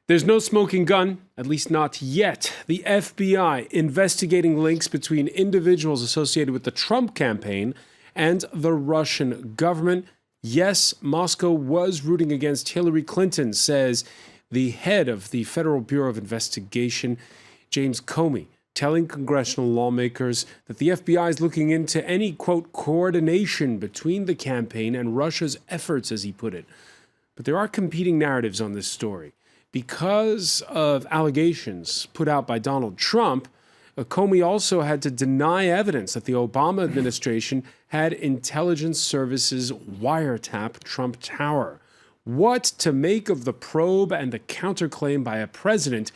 There's no smoking gun, at least not yet. The FBI investigating links between individuals associated with the Trump campaign and the Russian government. Yes, Moscow was rooting against Hillary Clinton, says the head of the Federal Bureau of Investigation, James Comey, telling congressional lawmakers that the FBI is looking into any, quote, coordination between the campaign and Russia's efforts, as he put it. But there are competing narratives on this story. Because of allegations put out by Donald Trump, Comey also had to deny evidence that the Obama administration had intelligence services wiretap Trump Tower. What to make of the probe and the counterclaim by a president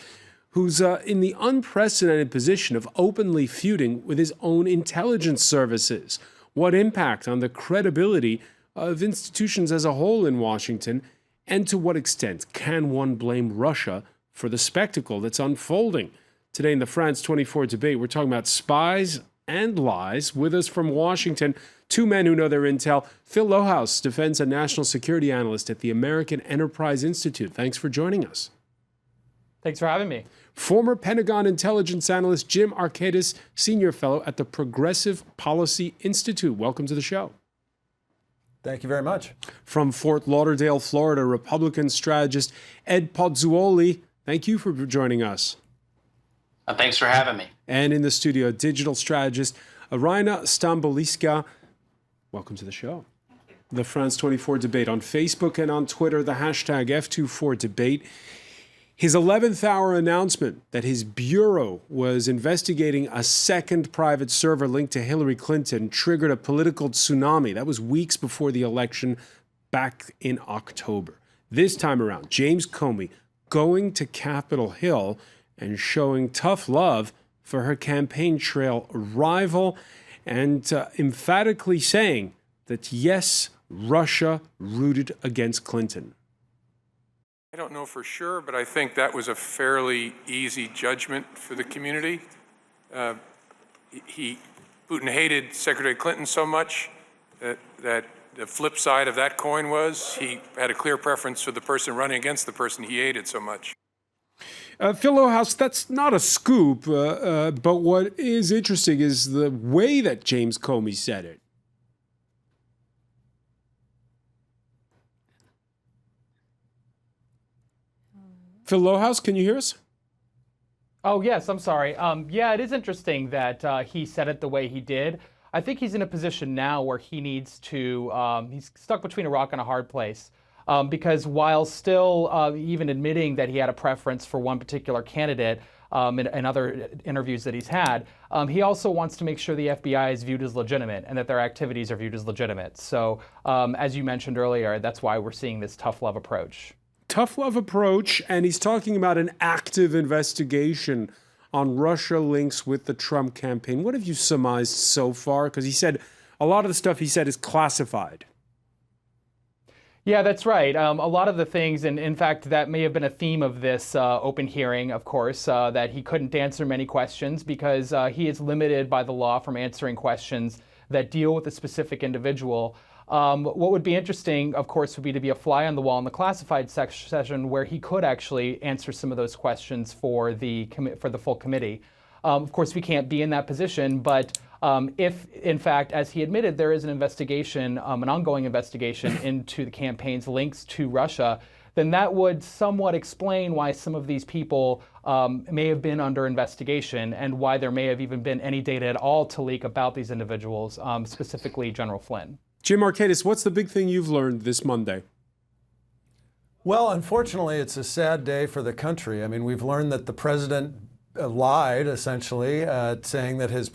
who's in the unprecedented position of openly feuding with his own intelligence services? What impact on the credibility of institutions as a whole in Washington? And to what extent can one blame Russia for the spectacle that's unfolding? Today in the France 24 debate, we're talking about spies and lies. With us from Washington, two men who know their intel. Phil Lohaus, defense and national security analyst at the American Enterprise Institute. Thanks for joining us. Thanks for having me. Former Pentagon intelligence analyst Jim Arkadis, senior fellow at the Progressive Policy Institute. Welcome to the show. Thank you very much. From Fort Lauderdale, Florida, Republican strategist Ed Pozzuoli. Thank you for joining us. Thanks for having me. And in the studio, digital strategist Irina Stamboliska. Welcome to the show. The France 24 debate on Facebook and on Twitter, the hashtag F24debate. His 11th hour announcement that his bureau was investigating a second private server linked to Hillary Clinton triggered a political tsunami. That was weeks before the election back in October. This time around, James Comey going to Capitol Hill and showing tough love for her campaign trail rival and emphatically saying that, yes, Russia rooted against Clinton. I don't know for sure, but I think that was a fairly easy judgment for the community. Putin hated Secretary Clinton so much that the flip side of that coin was he had a clear preference for the person running against the person he hated so much. Phil Lohaus, that's not a scoop, but what is interesting is the way that James Comey said it. Phil Lohaus, can you hear us? Oh, yes, I'm sorry. Yeah, it is interesting that he said it the way he did. I think he's in a position now where he needs to, he's stuck between a rock and a hard place. Because while still even admitting that he had a preference for one particular candidate in other interviews that he's had, he also wants to make sure the FBI is viewed as legitimate and that their activities are viewed as legitimate. So as you mentioned earlier, that's why we're seeing this tough love approach. Tough love approach, and he's talking about an active investigation on Russia links with the Trump campaign. What have you surmised so far? Because he said a lot of the stuff he said is classified. Yeah, that's right. A lot of the things, and in fact, that may have been a theme of this open hearing, of course, that he couldn't answer many questions because he is limited by the law from answering questions that deal with a specific individual. What would be interesting, of course, would be to be a fly on the wall in the classified session where he could actually answer some of those questions for the full committee. Of course, we can't be in that position, but if, in fact, as he admitted, there is an investigation, an ongoing investigation into the campaign's links to Russia, then that would somewhat explain why some of these people may have been under investigation and why there may have even been any data at all to leak about these individuals, specifically General Flynn. Jim Arkadis, what's the big thing you've learned this Monday? Well, unfortunately, it's a sad day for the country. I mean, we've learned that the president lied, essentially, saying that his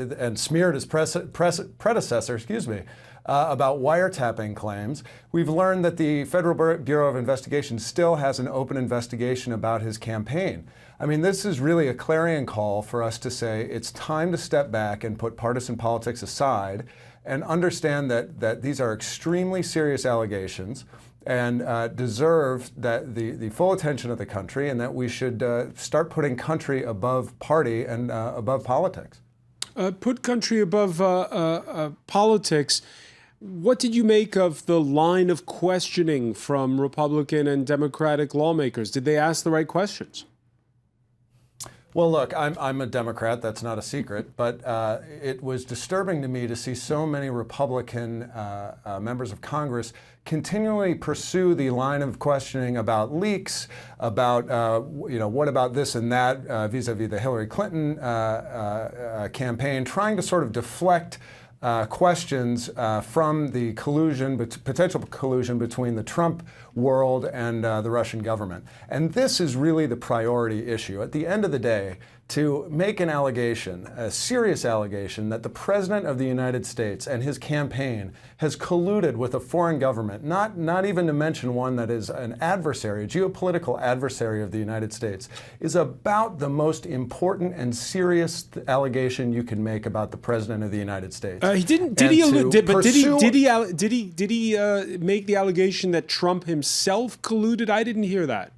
and smeared his predecessor, about wiretapping claims. We've learned that the Federal Bureau of Investigation still has an open investigation about his campaign. I mean, this is really a clarion call for us to say it's time to step back and put partisan politics aside and understand that these are extremely serious allegations and deserve the full attention of the country, and that we should start putting country above party and above politics. Put country above politics. What did you make of the line of questioning from Republican and Democratic lawmakers? Did they ask the right questions? Well, look, I'm a Democrat. That's not a secret. But it was disturbing to me to see so many Republican members of Congress continually pursue the line of questioning about leaks, about, what about this and that vis-a-vis the Hillary Clinton campaign, trying to sort of deflect questions from the potential collusion between the Trump world and the Russian government. And this is really the priority issue. At the end of the day, to make an allegation, a serious allegation, that the President of the United States and his campaign has colluded with a foreign government, not even to mention one that is an adversary, a geopolitical adversary of the United States, is about the most important and serious allegation you can make about the President of the United States. He didn't. Did he make the allegation that Trump himself colluded? I didn't hear that.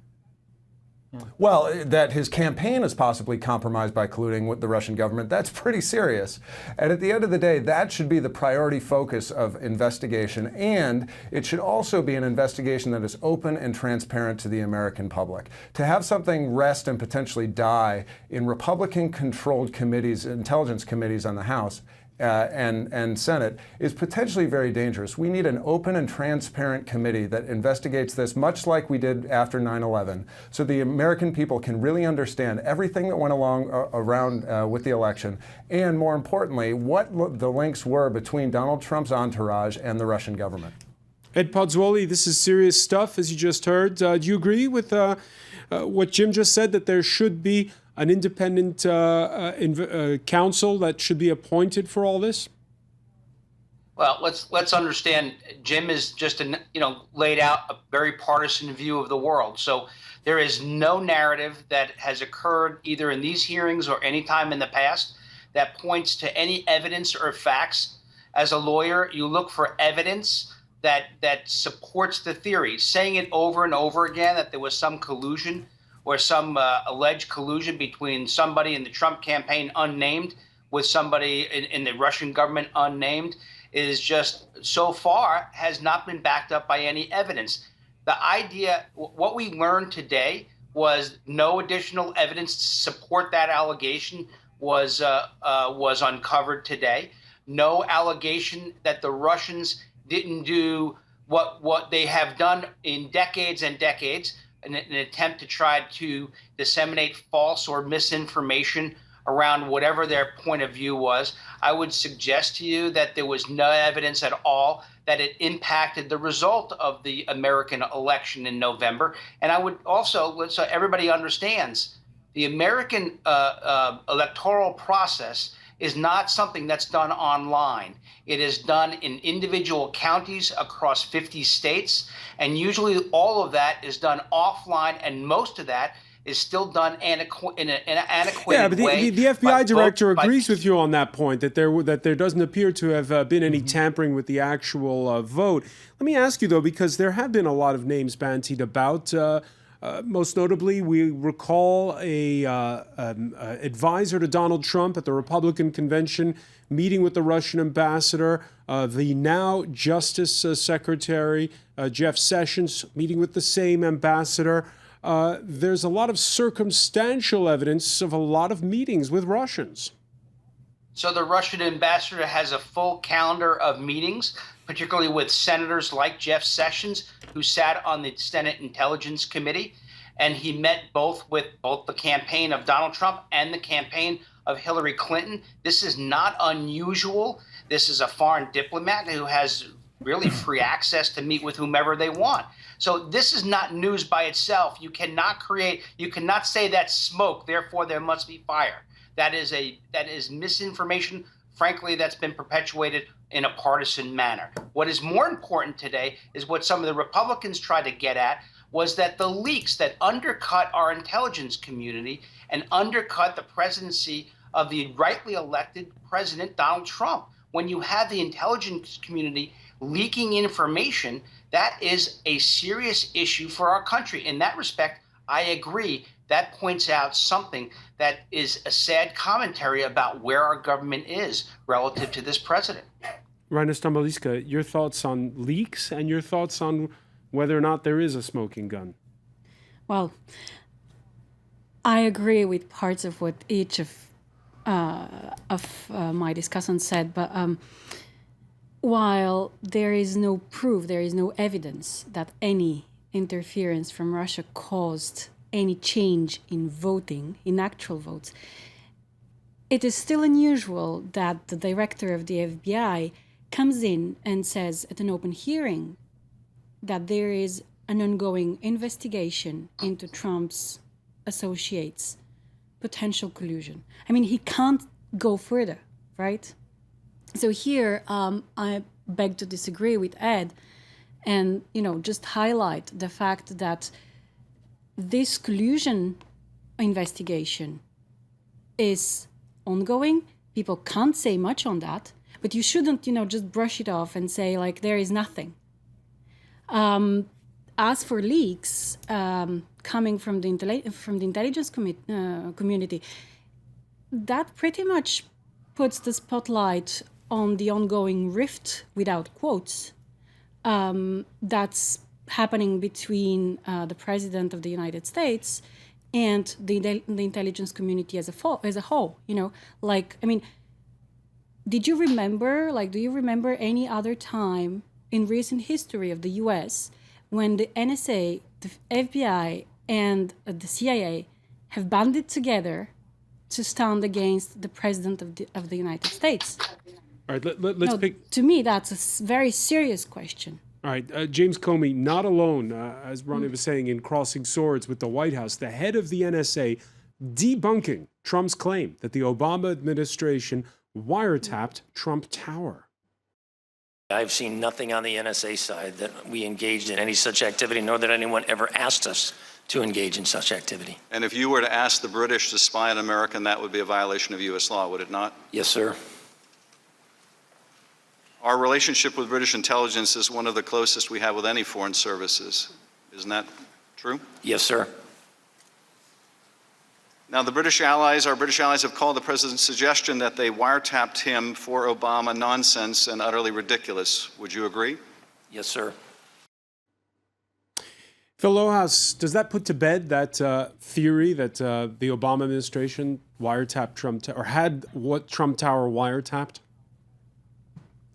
Well, that his campaign is possibly compromised by colluding with the Russian government, that's pretty serious. And at the end of the day, that should be the priority focus of investigation. And it should also be an investigation that is open and transparent to the American public. To have something rest and potentially die in Republican-controlled committees, intelligence committees on the House, and Senate is potentially very dangerous. We need an open and transparent committee that investigates this, much like we did after 9/11, so the American people can really understand everything that went around with the election, and more importantly, what the links were between Donald Trump's entourage and the Russian government. Ed Pozzuoli, this is serious stuff, as you just heard. Do you agree with what Jim just said, that there should be an independent counsel that should be appointed for all this? Well, let's understand. Jim is just laid out a very partisan view of the world. So there is no narrative that has occurred either in these hearings or any time in the past that points to any evidence or facts. As a lawyer, you look for evidence that supports the theory. Saying it over and over again that there was some collusion or some alleged collusion between somebody in the Trump campaign unnamed with somebody in the Russian government unnamed is just, so far, has not been backed up by any evidence. The idea, what we learned today was no additional evidence to support that allegation was uncovered today. No allegation that the Russians didn't do what they have done in decades and decades, an attempt to try to disseminate false or misinformation around whatever their point of view was. I would suggest to you that there was no evidence at all that it impacted the result of the American election in November. And I would also, so everybody understands, the American electoral process is not something that's done online. It is done in individual counties across 50 states, and usually all of that is done offline, and most of that is still done in an antiquated way. Yeah, but the FBI director agrees with you on that point, that there doesn't appear to have been any tampering with the actual vote. Let me ask you, though, because there have been a lot of names bandied about. Most notably, we recall a advisor to Donald Trump at the Republican convention meeting with the Russian ambassador, the now Justice Secretary Jeff Sessions meeting with the same ambassador. There's a lot of circumstantial evidence of a lot of meetings with Russians. So the Russian ambassador has a full calendar of meetings, particularly with senators like Jeff Sessions, who sat on the Senate Intelligence Committee. And he met with both the campaign of Donald Trump and the campaign of Hillary Clinton. This is not unusual. This is a foreign diplomat who has really free access to meet with whomever they want. So this is not news by itself. You cannot say that's smoke, therefore there must be fire. That is misinformation, frankly, that's been perpetuated in a partisan manner. What is more important today is what some of the Republicans tried to get at, was that the leaks that undercut our intelligence community and undercut the presidency of the rightly elected President Donald Trump. When you have the intelligence community leaking information, that is a serious issue for our country. In that respect, I agree. That points out something that is a sad commentary about where our government is relative to this president. Rainer Stamboliska, your thoughts on leaks and your thoughts on whether or not there is a smoking gun? Well, I agree with parts of what each of my discussants said, but while there is no proof, there is no evidence that any interference from Russia caused any change in voting, in actual votes, it is still unusual that the director of the FBI comes in and says at an open hearing that there is an ongoing investigation into Trump's associates' potential collusion. I mean, he can't go further, right? So here, I beg to disagree with Ed and, just highlight the fact that this collusion investigation is ongoing. People can't say much on that, but you shouldn't, just brush it off and say, like, there is nothing. As for leaks coming from the intelligence community, that pretty much puts the spotlight on the ongoing rift, without quotes, that's happening between the President of the United States and the intelligence community as a whole. Did you remember, do you remember any other time in recent history of the US when the NSA, the FBI, and the CIA have banded together to stand against the President of the United States? All right, let's pick... To me, that's a very serious question. All right, James Comey, not alone, as Ronnie was saying, in crossing swords with the White House, the head of the NSA debunking Trump's claim that the Obama administration wiretapped Trump Tower. I've seen nothing on the NSA side that we engaged in any such activity, nor that anyone ever asked us to engage in such activity. And if you were to ask the British to spy on America, that would be a violation of U.S. law, would it not? Yes, sir. Our relationship with British intelligence is one of the closest we have with any foreign services. Isn't that true? Yes, sir. Now, our British allies have called the President's suggestion that they wiretapped him for Obama nonsense and utterly ridiculous. Would you agree? Yes, sir. Phil Lohaus, does that put to bed that theory that the Obama administration wiretapped Trump, or had what Trump Tower wiretapped?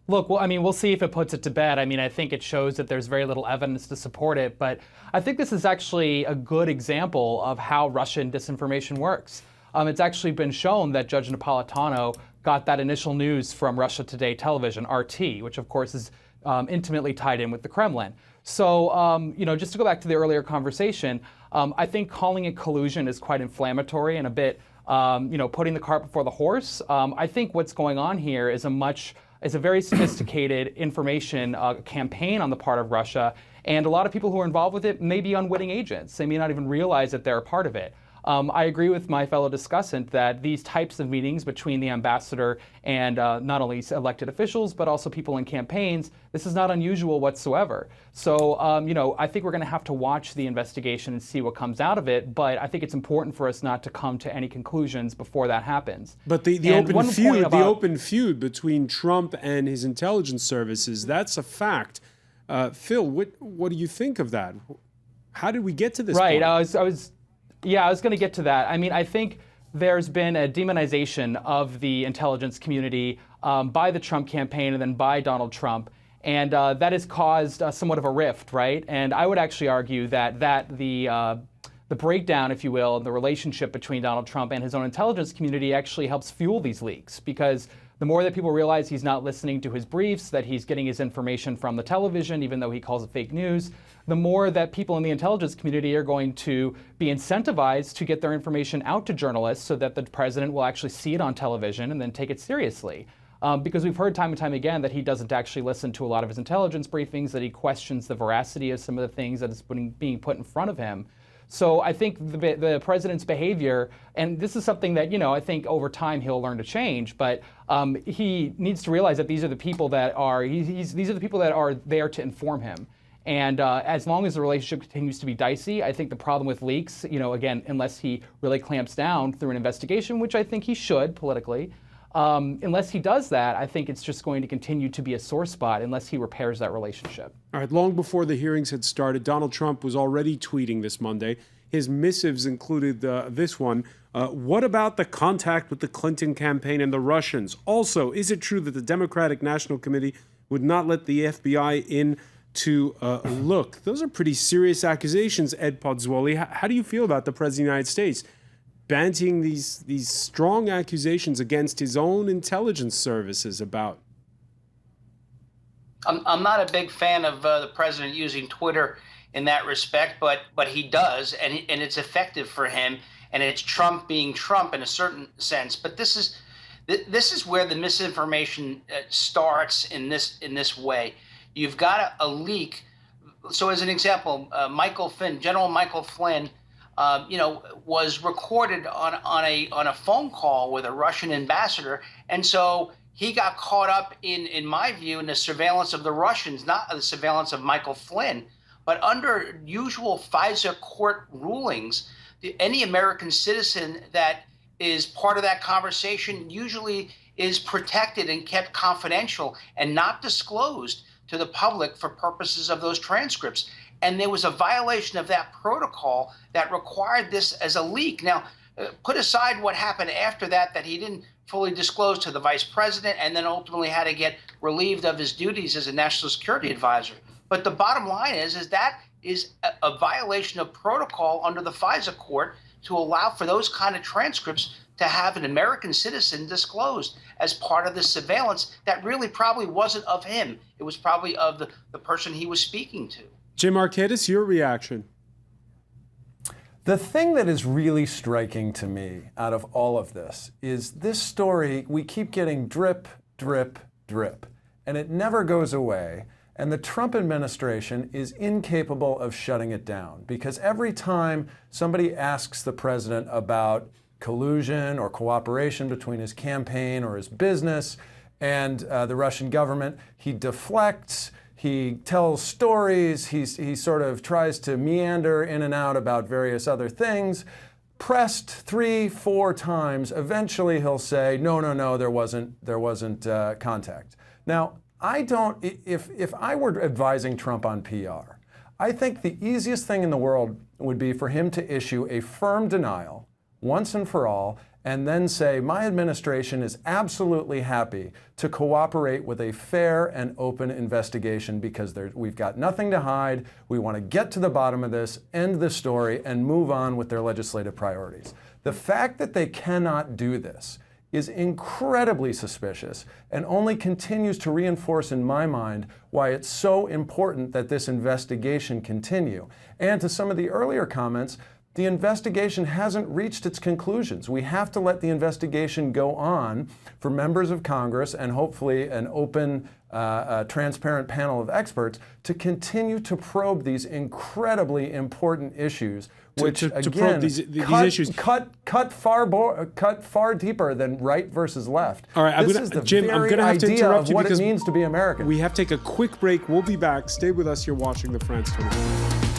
Look, well, we'll see if it puts it to bed. I think it shows that there's very little evidence to support it, but I think this is actually a good example of how Russian disinformation works. It's actually been shown that Judge Napolitano got that initial news from Russia Today television, RT, which of course is intimately tied in with the Kremlin. So, just to go back to the earlier conversation, I think calling it collusion is quite inflammatory and a bit, putting the cart before the horse. I think what's going on here is a very sophisticated information campaign on the part of Russia, and a lot of people who are involved with it may be unwitting agents. They may not even realize that they're a part of it. I agree with my fellow discussant that these types of meetings between the ambassador and not only elected officials, but also people in campaigns, this is not unusual whatsoever. So, I think we're going to have to watch the investigation and see what comes out of it, but I think it's important for us not to come to any conclusions before that happens. But the open feud between Trump and his intelligence services, that's a fact. Phil, what do you think of that? How did we get to this point? I was going to get to that. I think there's been a demonization of the intelligence community by the Trump campaign and then by Donald Trump, and that has caused somewhat of a rift, right? And I would actually argue that the breakdown, if you will, the relationship between Donald Trump and his own intelligence community actually helps fuel these leaks, because the more that people realize he's not listening to his briefs, that he's getting his information from the television, even though he calls it fake news, the more that people in the intelligence community are going to be incentivized to get their information out to journalists so that the president will actually see it on television and then take it seriously. Because we've heard time and time again that he doesn't actually listen to a lot of his intelligence briefings, that he questions the veracity of some of the things that is being put in front of him. So I think the president's behavior, and this is something that, I think over time he'll learn to change, but he needs to realize that these are the people that are, these are the people that are there to inform him. And as long as the relationship continues to be dicey, I think the problem with leaks, again, unless he really clamps down through an investigation, which I think he should politically, Unless he does that, I think it's just going to continue to be a sore spot unless he repairs that relationship. All right, long before the hearings had started, Donald Trump was already tweeting this Monday. His missives included this one. What about the contact with the Clinton campaign and the Russians? Also, is it true that the Democratic National Committee would not let the FBI in to look? Those are pretty serious accusations, Ed Pozzuoli. How do you feel about the President of the United States banting these strong accusations against his own intelligence services about? I'm not a big fan of the president using Twitter in that respect, but he does, and it's effective for him, and it's Trump being Trump in a certain sense. But this is where the misinformation starts in this way. You've got a leak. So as an example, General Michael Flynn, was recorded on a phone call with a Russian ambassador, and so he got caught up in my view, in the surveillance of the Russians, not the surveillance of Michael Flynn. But under usual FISA court rulings, any American citizen that is part of that conversation usually is protected and kept confidential and not disclosed to the public for purposes of those transcripts. And there was a violation of that protocol that required this as a leak. Now, put aside what happened after that he didn't fully disclose to the vice president and then ultimately had to get relieved of his duties as a national security advisor. But the bottom line is that is a violation of protocol under the FISA court to allow for those kind of transcripts to have an American citizen disclosed as part of the surveillance that really probably wasn't of him. It was probably of the person he was speaking to. Jim Marquez, your reaction? The thing that is really striking to me out of all of this is this story, we keep getting drip, drip, drip, and it never goes away. And the Trump administration is incapable of shutting it down, because every time somebody asks the president about collusion or cooperation between his campaign or his business and the Russian government, he deflects, he tells stories, he sort of tries to meander in and out about various other things. Pressed 3-4 times, eventually he'll say, no, there wasn't contact. Now, if I were advising Trump on PR, I think the easiest thing in the world would be for him to issue a firm denial once and for all, and then say, my administration is absolutely happy to cooperate with a fair and open investigation because we've got nothing to hide. We want to get to the bottom of this, end the story, and move on with their legislative priorities. The fact that they cannot do this is incredibly suspicious and only continues to reinforce in my mind why it's so important that this investigation continue. And to some of the earlier comments, the investigation hasn't reached its conclusions. We have to let the investigation go on for members of Congress and hopefully an open, transparent panel of experts to continue to probe these incredibly important issues, which again, these issues. cut far deeper than right versus left. All right, this is the Jim, I'm very going to have to idea interrupt of you what it because means to be American. We have to take a quick break. We'll be back. Stay with us. You're watching the France 24.